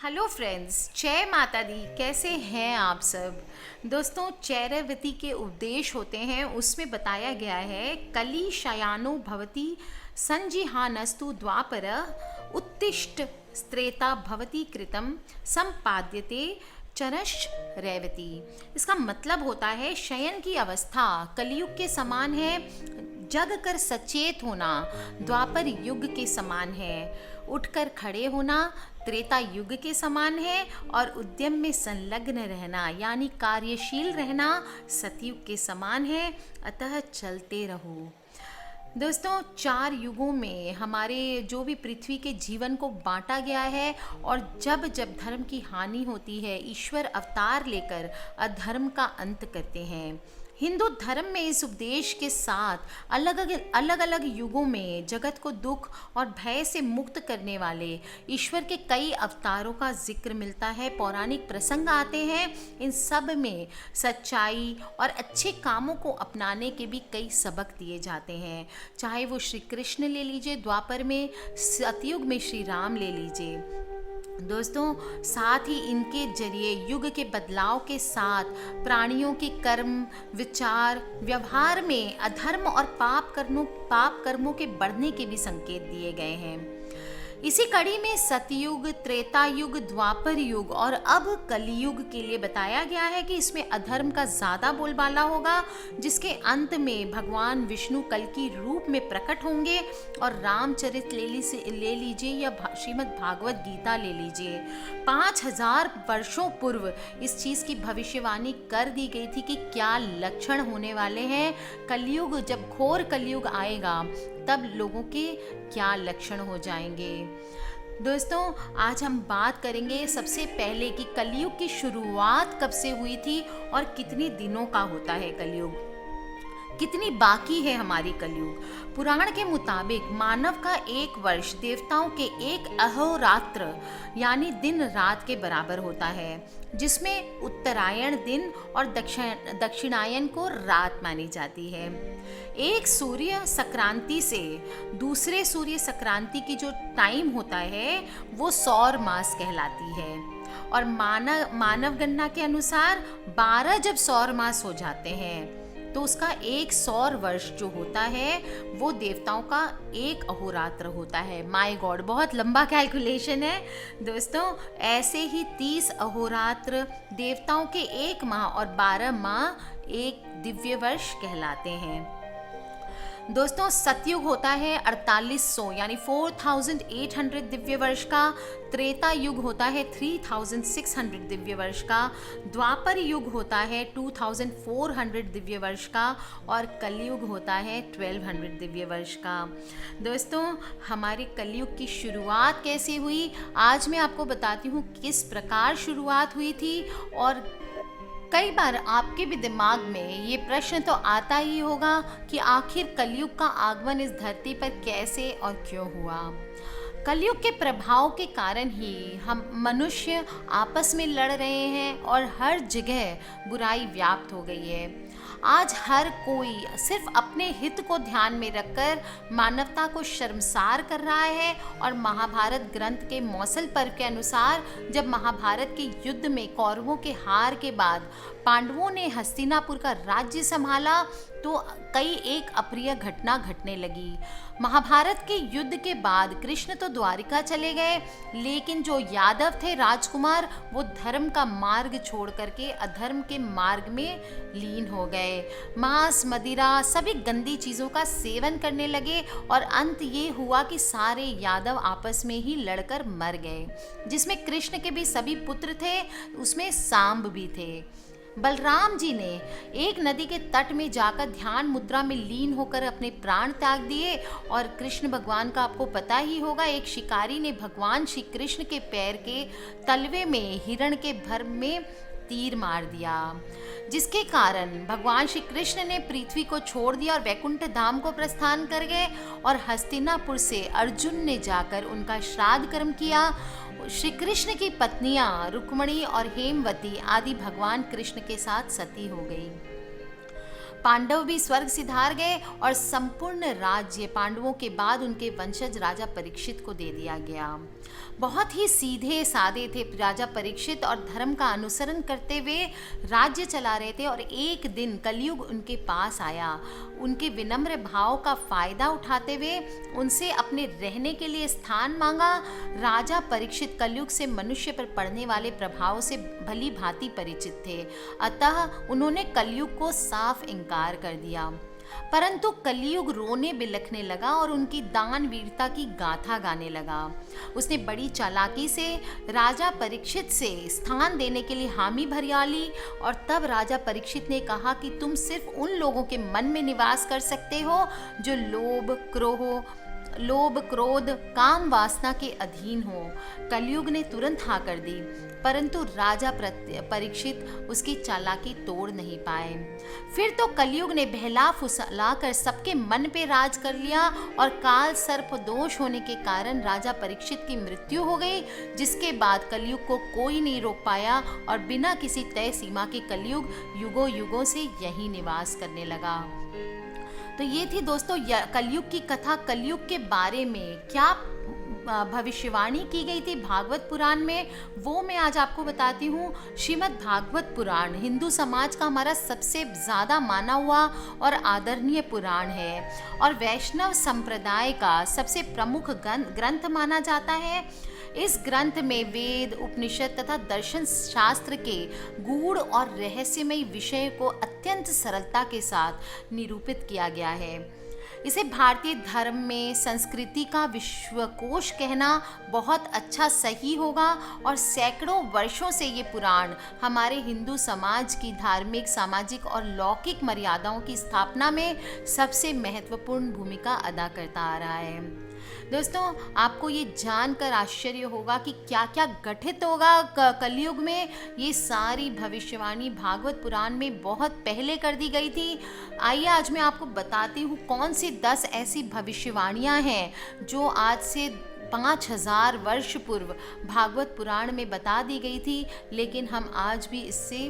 Hello friends, जय माता दी। कैसे हैं आप सब दोस्तों? चैरवती के उपदेश होते हैं, उसमें बताया गया है कली शयानो भवति संजिहानस्तु द्वापर उत्तिष्ठ स्त्रेता भवति कृतम संपाद्यते चरश रेवती। इसका मतलब होता है शयन की अवस्था कलयुग के समान है, जग कर सचेत होना द्वापर युग के समान है, उठकर खड़े होना त्रेता युग के समान है, और उद्यम में संलग्न रहना यानी कार्यशील रहना सतयुग के समान है। अतः चलते रहो। दोस्तों, 4 युगों में हमारे जो भी पृथ्वी के जीवन को बांटा गया है, और जब जब धर्म की हानि होती है ईश्वर अवतार लेकर अधर्म का अंत करते हैं। हिंदू धर्म में इस उपदेश के साथ अलग अलग युगों में जगत को दुख और भय से मुक्त करने वाले ईश्वर के कई अवतारों का जिक्र मिलता है। पौराणिक प्रसंग आते हैं, इन सब में सच्चाई और अच्छे कामों को अपनाने के भी कई सबक दिए जाते हैं। चाहे वो श्री कृष्ण ले लीजिए द्वापर में, सतयुग में श्री राम ले लीजिए। दोस्तों, साथ ही इनके जरिए युग के बदलाव के साथ प्राणियों के कर्म, विचार, व्यवहार में अधर्म और पाप कर्मों के बढ़ने के भी संकेत दिए गए हैं। इसी कड़ी में सतयुग, त्रेता युग, द्वापर युग और अब कलयुग के लिए बताया गया है कि इसमें अधर्म का ज्यादा बोलबाला होगा, जिसके अंत में भगवान विष्णु कल की रूप में प्रकट होंगे। और रामचरित ले लीजिए या श्रीमद् भागवत गीता ले लीजिए, 5000 वर्षों पूर्व इस चीज की भविष्यवाणी कर दी गई थी कि क्या लक्षण होने वाले हैं। कलयुग, जब घोर कलयुग आएगा तब लोगों के क्या लक्षण हो जाएंगे। दोस्तों, आज हम बात करेंगे सबसे पहले कि कलयुग की शुरुआत कब से हुई थी और कितने दिनों का होता है कलयुग, कितनी बाकी है हमारी कलयुग। पुराण के मुताबिक मानव का 1 वर्ष देवताओं के 1 अहोरात्र यानी दिन रात के बराबर होता है, जिसमें उत्तरायण दिन और दक्षिणायन को रात मानी जाती है। एक सूर्य संक्रांति से दूसरे सूर्य संक्रांति की जो टाइम होता है वो सौर मास कहलाती है। और मानव गणना के अनुसार 12 जब सौर मास हो जाते हैं तो उसका 1 सौर वर्ष जो होता है वो देवताओं का 1 अहोरात्र होता है। माय गॉड, बहुत लंबा कैलकुलेशन है दोस्तों। ऐसे ही 30 अहोरात्र देवताओं के 1 माह और 12 माह 1 दिव्य वर्ष कहलाते हैं। दोस्तों, सतयुग होता है 4800 यानी 4800 दिव्य वर्ष का, त्रेता युग होता है 3600 दिव्य वर्ष का, द्वापर युग होता है 2400 दिव्य वर्ष का, और कलयुग होता है 1200 दिव्य वर्ष का। दोस्तों, हमारे कलयुग की शुरुआत कैसे हुई, आज मैं आपको बताती हूँ किस प्रकार शुरुआत हुई थी। और कई बार आपके भी दिमाग में ये प्रश्न तो आता ही होगा कि आखिर कलयुग का आगमन इस धरती पर कैसे और क्यों हुआ। कलयुग के प्रभाव के कारण ही हम मनुष्य आपस में लड़ रहे हैं और हर जगह बुराई व्याप्त हो गई है। आज हर कोई सिर्फ अपने हित को ध्यान में रखकर मानवता को शर्मसार कर रहा है। और महाभारत ग्रंथ के मौसल पर्व के अनुसार जब महाभारत के युद्ध में कौरवों के हार के बाद पांडवों ने हस्तिनापुर का राज्य संभाला तो कई एक अप्रिय घटना घटने लगी। महाभारत के युद्ध के बाद कृष्ण तो द्वारिका चले गए, लेकिन जो यादव थे राजकुमार वो धर्म का मार्ग छोड़ करके अधर्म के मार्ग में लीन हो गए। मांस, मदिरा, सभी गंदी चीज़ों का सेवन करने लगे और अंत ये हुआ कि सारे यादव आपस में ही लड़कर मर गए, जिसमें कृष्ण के भी सभी पुत्र थे, उसमें सांब भी थे। बलराम जी ने एक नदी के तट में जाकर ध्यान मुद्रा में लीन होकर अपने प्राण त्याग दिए। और कृष्ण भगवान का आपको पता ही होगा, एक शिकारी ने भगवान श्री कृष्ण के पैर के तलवे में हिरण के भर में तीर मार दिया, जिसके कारण भगवान श्री कृष्ण ने पृथ्वी को छोड़ दिया और वैकुंठ धाम को प्रस्थान कर गए। और हस्तिनापुर से अर्जुन ने जाकर उनका श्राद्ध कर्म किया। श्री कृष्ण की पत्नियां रुक्मणी और हेमवती आदि भगवान कृष्ण के साथ सती हो गई। पांडव भी स्वर्ग सिधार गए और संपूर्ण राज्य पांडवों के बाद उनके वंशज राजा परीक्षित को दे दिया गया। बहुत ही सीधे साधे थे राजा परीक्षित और धर्म का अनुसरण करते हुए राज्य चला रहे थे। और एक दिन कलयुग उनके पास आया। उनके विनम्र भाव का फायदा उठाते हुए उनसे अपने रहने के लिए स्थान मांगा। राजा परीक्षित कलयुग से मनुष्य पर पड़ने वाले प्रभाव से भली भांति परिचित थे, अतः उन्होंने कलयुग को साफ इनकार कर दिया। परंतु कलयुग रोने बिलखने लगा और उनकी दान वीरता की गाथा गाने लगा। उसने बड़ी चालाकी से राजा परीक्षित से स्थान देने के लिए हामी भरियाली। और तब राजा परीक्षित ने कहा कि तुम सिर्फ उन लोगों के मन में निवास कर सकते हो जो लोभ क्रोध काम वासना के अधीन हो। कलयुग ने तुरंत हाँ कर दी, परंतु राजा परीक्षित उसकी चालाकी तोड़ नहीं पाए। फिर तो कलयुग ने बहला फुसला कर सबके मन पे राज कर लिया और काल सर्प दोष होने के कारण राजा परीक्षित की मृत्यु हो गई, जिसके बाद कलयुग को कोई नहीं रोक पाया और बिना किसी तय सीमा के कलयुग युगों युगों से यही निवास करने लगा। तो ये थी दोस्तों कलयुग की कथा। कलयुग के बारे में क्या भविष्यवाणी की गई थी भागवत पुराण में, वो मैं आज आपको बताती हूँ। श्रीमद् भागवत पुराण हिंदू समाज का हमारा सबसे ज़्यादा माना हुआ और आदरणीय पुराण है और वैष्णव संप्रदाय का सबसे प्रमुख ग्रंथ माना जाता है। इस ग्रंथ में वेद, उपनिषद तथा दर्शन शास्त्र के गूढ़ और रहस्यमयी विषय को अत्यंत सरलता के साथ निरूपित किया गया है। इसे भारतीय धर्म में संस्कृति का विश्वकोश कहना बहुत अच्छा सही होगा और सैकड़ों वर्षों से ये पुराण हमारे हिंदू समाज की धार्मिक, सामाजिक और लौकिक मर्यादाओं की स्थापना में सबसे महत्वपूर्ण भूमिका अदा करता आ रहा है। दोस्तों, आपको ये जानकर आश्चर्य होगा कि क्या क्या घटित होगा कलयुग में। ये सारी भविष्यवाणी भागवत पुराण में बहुत पहले कर दी गई थी। आइए आज मैं आपको बताती हूँ कौन सी 10 ऐसी भविष्यवाणियाँ हैं जो आज से 5000 वर्ष पूर्व भागवत पुराण में बता दी गई थी, लेकिन हम आज भी इससे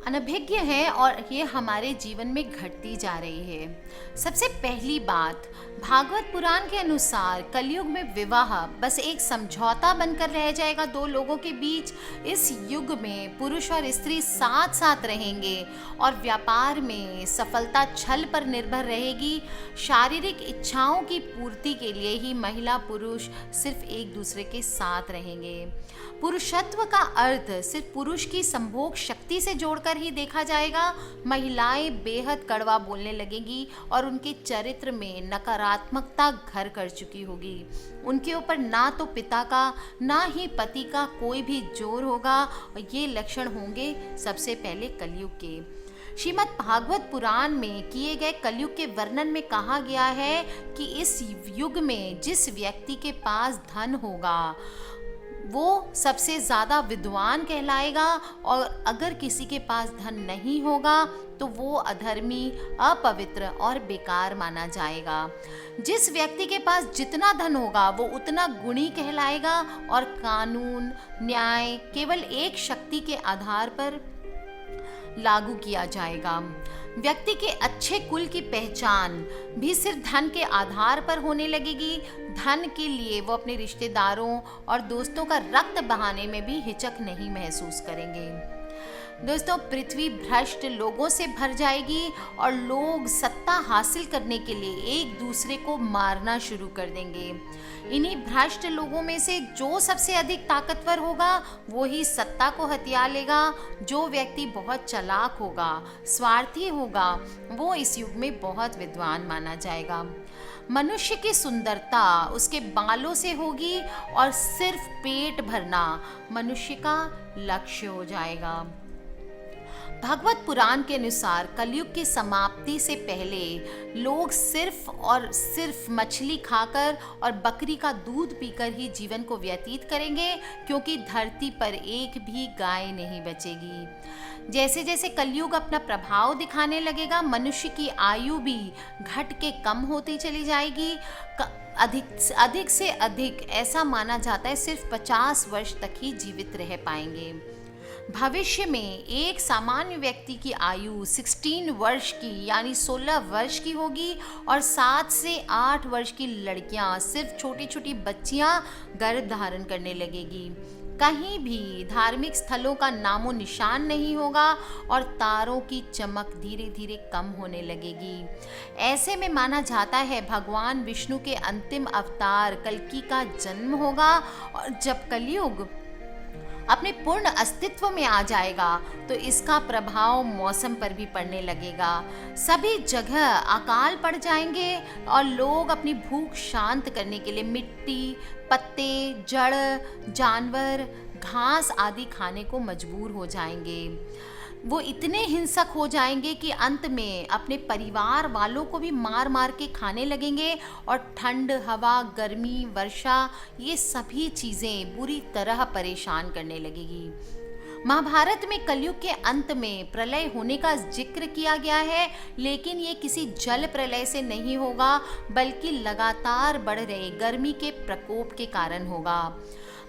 अनभिज्ञ है और ये हमारे जीवन में घटती जा रही है। सबसे पहली बात, भागवत पुराण के अनुसार कलयुग में विवाह बस एक समझौता बनकर रह जाएगा दो लोगों के बीच। इस युग में पुरुष और स्त्री साथ साथ रहेंगे और व्यापार में सफलता छल पर निर्भर रहेगी। शारीरिक इच्छाओं की पूर्ति के लिए ही महिला पुरुष सिर्फ एक दूसरे के साथ रहेंगे। पुरुषत्व का अर्थ सिर्फ पुरुष की संभोग शक्ति से जोड़कर ही देखा जाएगा। महिलाएं बेहद कड़वा बोलने लगेंगी और उनके चरित्र में नकारात्मकता घर कर चुकी होगी। उनके ऊपर ना तो पिता का ना ही पति का कोई भी जोर होगा और ये लक्षण होंगे सबसे पहले कलयुग के। श्रीमद् भागवत पुराण में किए गए कलयुग के वर्णन में कहा गया है कि इस युग में जिस व्यक्ति के पास धन होगा वो सबसे ज़्यादा विद्वान कहलाएगा और अगर किसी के पास धन नहीं होगा तो वो अधर्मी, अपवित्र और बेकार माना जाएगा। जिस व्यक्ति के पास जितना धन होगा वो उतना गुणी कहलाएगा और कानून, न्याय केवल एक शक्ति के आधार पर लागू किया जाएगा। व्यक्ति के अच्छे कुल की पहचान भी सिर्फ धन के आधार पर होने लगेगी। धन के लिए वो अपने रिश्तेदारों और दोस्तों का रक्त बहाने में भी हिचक नहीं महसूस करेंगे। दोस्तों, पृथ्वी भ्रष्ट लोगों से भर जाएगी और लोग सत्ता हासिल करने के लिए एक दूसरे को मारना शुरू कर देंगे। इन्हीं भ्रष्ट लोगों में से जो सबसे अधिक ताकतवर होगा वो ही सत्ता को हथिया लेगा। जो व्यक्ति बहुत चालाक होगा, स्वार्थी होगा, वो इस युग में बहुत विद्वान माना जाएगा। मनुष्य की सुंदरता उसके बालों से होगी और सिर्फ पेट भरना मनुष्य का लक्ष्य हो जाएगा। भागवत पुराण के अनुसार कलयुग की समाप्ति से पहले लोग सिर्फ और सिर्फ मछली खाकर और बकरी का दूध पीकर ही जीवन को व्यतीत करेंगे, क्योंकि धरती पर एक भी गाय नहीं बचेगी। जैसे जैसे कलयुग अपना प्रभाव दिखाने लगेगा, मनुष्य की आयु भी घट के कम होती चली जाएगी। अधिक से अधिक ऐसा माना जाता है सिर्फ 50 वर्ष तक ही जीवित रह पाएंगे। भविष्य में एक सामान्य व्यक्ति की आयु 16 वर्ष की यानी 16 वर्ष की होगी और 7 से 8 वर्ष की लड़कियां, सिर्फ छोटी छोटी बच्चियां गर्भ धारण करने लगेगी। कहीं भी धार्मिक स्थलों का नामो निशान नहीं होगा और तारों की चमक धीरे धीरे कम होने लगेगी। ऐसे में माना जाता है भगवान विष्णु के अंतिम अवतार कल्कि का जन्म होगा और जब कलयुग अपने पूर्ण अस्तित्व में आ जाएगा तो इसका प्रभाव मौसम पर भी पड़ने लगेगा। सभी जगह अकाल पड़ जाएंगे और लोग अपनी भूख शांत करने के लिए मिट्टी, पत्ते, जड़, जानवर, घास आदि खाने को मजबूर हो जाएंगे। वो इतने हिंसक हो जाएंगे कि अंत में अपने परिवार वालों को भी मार मार के खाने लगेंगे और ठंड, हवा, गर्मी, वर्षा ये सभी चीज़ें बुरी तरह परेशान करने लगेगी। महाभारत में कलयुग के अंत में प्रलय होने का जिक्र किया गया है, लेकिन ये किसी जल प्रलय से नहीं होगा बल्कि लगातार बढ़ रहे गर्मी के प्रकोप के कारण होगा।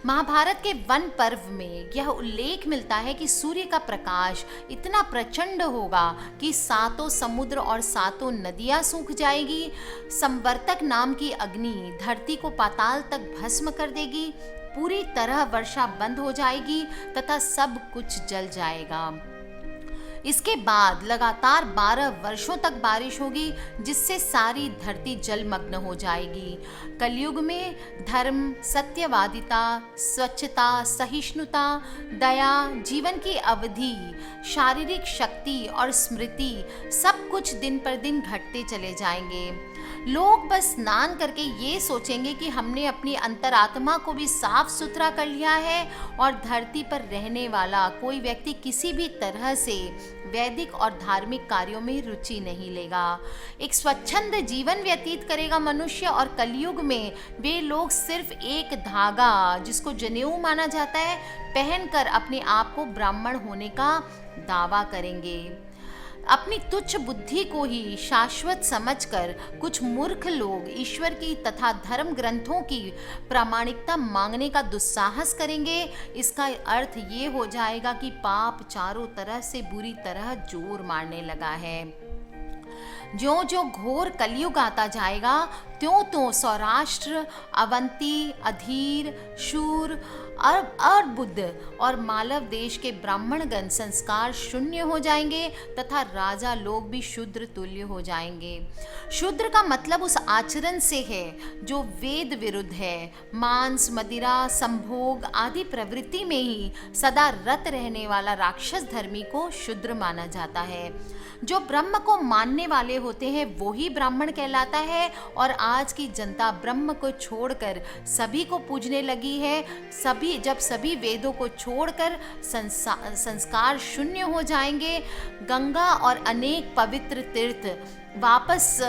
महाभारत के वन पर्व में यह उल्लेख मिलता है कि सूर्य का प्रकाश इतना प्रचंड होगा कि सातों समुद्र और सातों नदियां सूख जाएगी। संवर्तक नाम की अग्नि धरती को पाताल तक भस्म कर देगी। पूरी तरह वर्षा बंद हो जाएगी तथा सब कुछ जल जाएगा। इसके बाद लगातार 12 वर्षों तक बारिश होगी जिससे सारी धरती जलमग्न हो जाएगी। कलयुग में धर्म, सत्यवादिता, स्वच्छता, सहिष्णुता, दया, जीवन की अवधि, शारीरिक शक्ति और स्मृति सब कुछ दिन पर दिन घटते चले जाएंगे। लोग बस स्नान करके ये सोचेंगे कि हमने अपनी अंतरात्मा को भी साफ सुथरा कर लिया है और धरती पर रहने वाला कोई व्यक्ति किसी भी तरह से वैदिक और धार्मिक कार्यों में रुचि नहीं लेगा। एक स्वच्छंद जीवन व्यतीत करेगा मनुष्य और कलयुग में वे लोग सिर्फ एक धागा जिसको जनेऊ माना जाता है पहनकर अपने आप को ब्राह्मण होने का दावा करेंगे। अपनी तुच्छ बुद्धि को ही शाश्वत समझकर कुछ मूर्ख लोग ईश्वर की तथा धर्म ग्रंथों की प्रामाणिकता मांगने का दुस्साहस करेंगे। इसका अर्थ ये हो जाएगा कि पाप चारों तरह से बुरी तरह जोर मारने लगा है। ज्यों ज्यों घोर कलयुग आता जाएगा त्यों त्यों सौराष्ट्र, अवंती, अधीर, शूर, अर्बुद और मालव देश के ब्राह्मणगण संस्कार शून्य हो जाएंगे तथा राजा लोग भी शूद्र तुल्य हो जाएंगे। शूद्र का मतलब उस आचरण से है जो वेद विरुद्ध है। मांस, मदिरा, संभोग आदि प्रवृत्ति में ही सदा रत रहने वाला राक्षस धर्मी को शूद्र माना जाता है। जो ब्रह्म को मानने वाले होते हैं वो ही ब्राह्मण कहलाता है और आज की जनता ब्रह्म को छोड़कर सभी को पूजने लगी है। जब सभी वेदों को छोड़कर संस्कार शून्य हो जाएंगे, गंगा और अनेक पवित्र तीर्थ वापस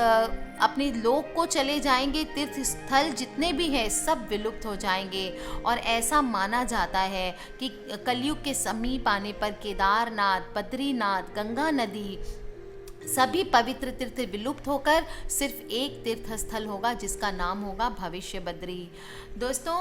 अपने लोक को चले जाएंगे। तीर्थ स्थल जितने भी हैं सब विलुप्त हो जाएंगे और ऐसा माना जाता है कि कलयुग के समीप आने पर केदारनाथ, बद्रीनाथ, गंगा नदी सभी पवित्र तीर्थ विलुप्त होकर सिर्फ एक तीर्थ स्थल होगा जिसका नाम होगा भविष्य बद्री। दोस्तों,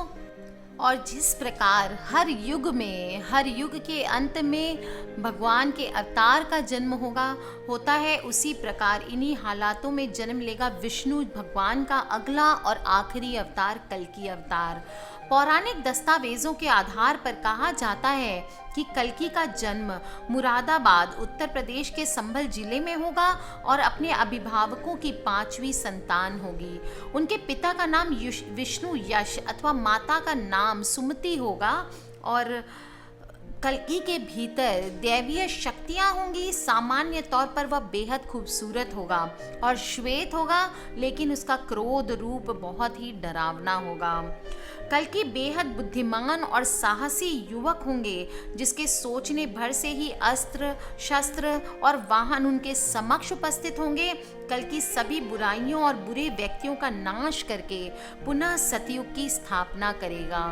और जिस प्रकार हर युग के अंत में भगवान के अवतार का जन्म होता है, उसी प्रकार इन्हीं हालातों में जन्म लेगा विष्णु भगवान का अगला और आखिरी अवतार कल्कि अवतार। पौराणिक दस्तावेजों के आधार पर कहा जाता है कि कल्कि का जन्म मुरादाबाद उत्तर प्रदेश के संभल जिले में होगा और अपने अभिभावकों की 5वीं संतान होगी। उनके पिता का नाम विष्णु यश अथवा माता का नाम सुमति होगा और कल्कि के भीतर दैवीय शक्तियाँ होंगी। सामान्य तौर पर वह बेहद खूबसूरत होगा और श्वेत होगा, लेकिन उसका क्रोध रूप बहुत ही डरावना होगा। कल्कि बेहद बुद्धिमान और साहसी युवक होंगे जिसके सोचने भर से ही अस्त्र, शस्त्र और वाहन उनके समक्ष उपस्थित होंगे। कल्कि सभी बुराइयों और बुरे व्यक्तियों का नाश करके पुनः सतयुग की स्थापना करेगा।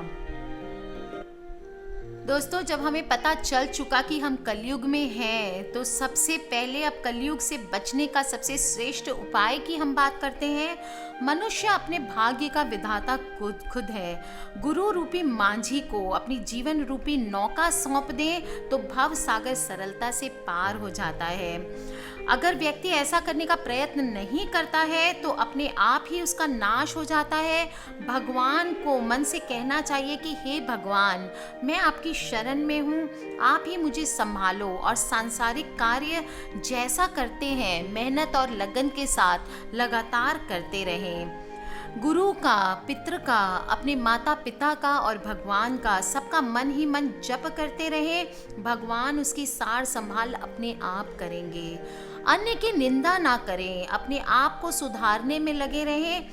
दोस्तों, जब हमें पता चल चुका कि हम कलयुग में हैं, तो सबसे पहले अब कलयुग से बचने का सबसे श्रेष्ठ उपाय की हम बात करते हैं। मनुष्य अपने भाग्य का विधाता खुद है। गुरु रूपी मांझी को अपनी जीवन रूपी नौका सौंप दें तो भव सागर सरलता से पार हो जाता है। अगर व्यक्ति ऐसा करने का प्रयत्न नहीं करता है तो अपने आप ही उसका नाश हो जाता है। भगवान को मन से कहना चाहिए कि हे भगवान, मैं आपकी शरण में हूँ, आप ही मुझे संभालो और सांसारिक कार्य जैसा करते हैं मेहनत और लगन के साथ लगातार करते रहें। गुरु का, पितृ का, अपने माता पिता का और भगवान का सबका मन ही मन जप करते रहे। भगवान उसकी सार संभाल अपने आप करेंगे। अन्य की निंदा ना करें, अपने आप को सुधारने में लगे रहें।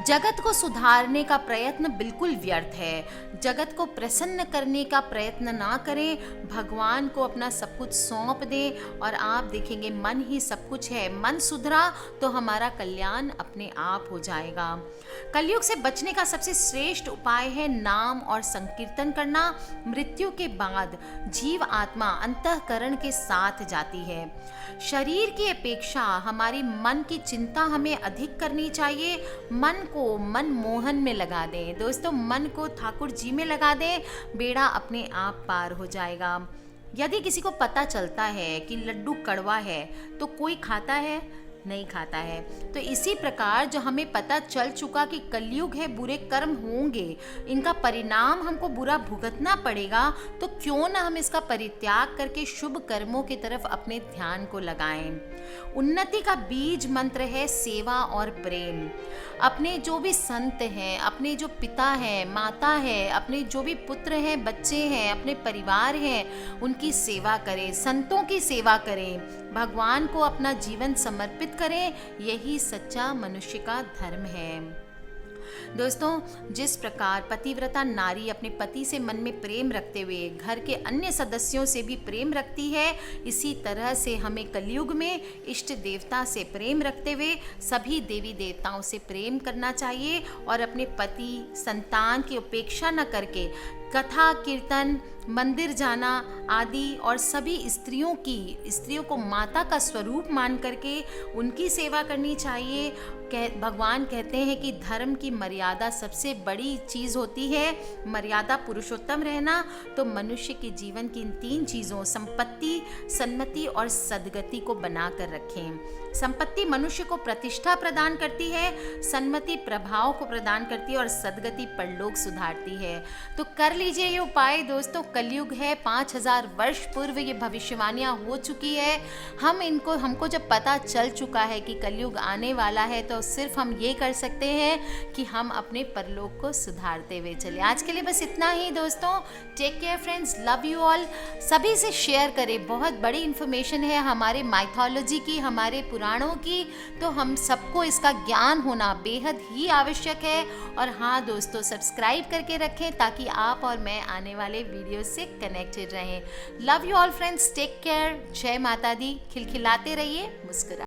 जगत को सुधारने का प्रयत्न बिल्कुल व्यर्थ है। जगत को प्रसन्न करने का प्रयत्न ना करें। भगवान को अपना सब कुछ सौंप दें और आप देखेंगे मन ही सब कुछ है। मन सुधरा तो हमारा कल्याण अपने आप हो जाएगा। कलयुग से बचने का सबसे श्रेष्ठ उपाय है नाम और संकीर्तन करना। मृत्यु के बाद जीव आत्मा अंतःकरण के साथ जाती है। शरीर की अपेक्षा हमारी मन की चिंता हमें अधिक करनी चाहिए। मन को मन मोहन में लगा दें। दोस्तों, मन को ठाकुर जी में लगा दें, बेड़ा अपने आप पार हो जाएगा। यदि किसी को पता चलता है कि लड्डू कड़वा है तो कोई खाता है? नहीं खाता है। तो इसी प्रकार जो हमें पता चल चुका कि कलयुग है, बुरे कर्म होंगे, इनका परिणाम हमको बुरा भुगतना पड़ेगा, तो क्यों ना हम इसका परित्याग करके शुभ कर्मों की तरफ अपने ध्यान को लगाएं। उन्नति का बीज मंत्र है सेवा और प्रेम। अपने जो भी संत हैं, अपने जो पिता हैं, माता है, अपने जो भी पुत्र हैं, बच्चे हैं, अपने परिवार हैं, उनकी सेवा करें, संतों की सेवा करें, भगवान को अपना जीवन समर्पित करें। यही सच्चा मनुष्य का धर्म है। दोस्तों, जिस प्रकार पतिव्रता नारी अपने पति से मन में प्रेम रखते हुए घर के अन्य सदस्यों से भी प्रेम रखती है, इसी तरह से हमें कलयुग में इष्ट देवता से प्रेम रखते हुए सभी देवी देवताओं से प्रेम करना चाहिए और अपने पति, संतान की उपेक्षा न करके कथा, कीर्तन, मंदिर जाना आदि और सभी स्त्रियों को माता का स्वरूप मान करके उनकी सेवा करनी चाहिए। भगवान कहते हैं कि धर्म की मर्यादा सबसे बड़ी चीज़ होती है। मर्यादा पुरुषोत्तम रहना। तो मनुष्य के जीवन की इन 3 चीज़ों संपत्ति, सन्मति और सद्गति को बनाकर रखें। संपत्ति मनुष्य को प्रतिष्ठा प्रदान करती है, सन्मति प्रभाव को प्रदान करती है और सद्गति परलोक सुधारती है। तो कर लीजिए ये उपाय दोस्तों। कलयुग है, 5000 वर्ष पूर्व ये भविष्यवाणियाँ हो चुकी है। हमको जब पता चल चुका है कि कलयुग आने वाला है, तो सिर्फ हम ये कर सकते हैं कि हम अपने परलोक को सुधारते हुए चले। आज के लिए बस इतना ही दोस्तों। Take care friends, love you all. सभी से शेयर करें। बहुत बड़ी इन्फॉर्मेशन है हमारे माइथोलॉजी की, हमारे पुराणों की, तो हम सबको इसका ज्ञान होना बेहद ही आवश्यक है। और हाँ दोस्तों, सब्सक्राइब करके रखें ताकि आप और मैं आने वाले वीडियो से कनेक्टेड रहें। Love you all friends, take care. जय माता दी। खिलखिलाते रहिए, मुस्कुरा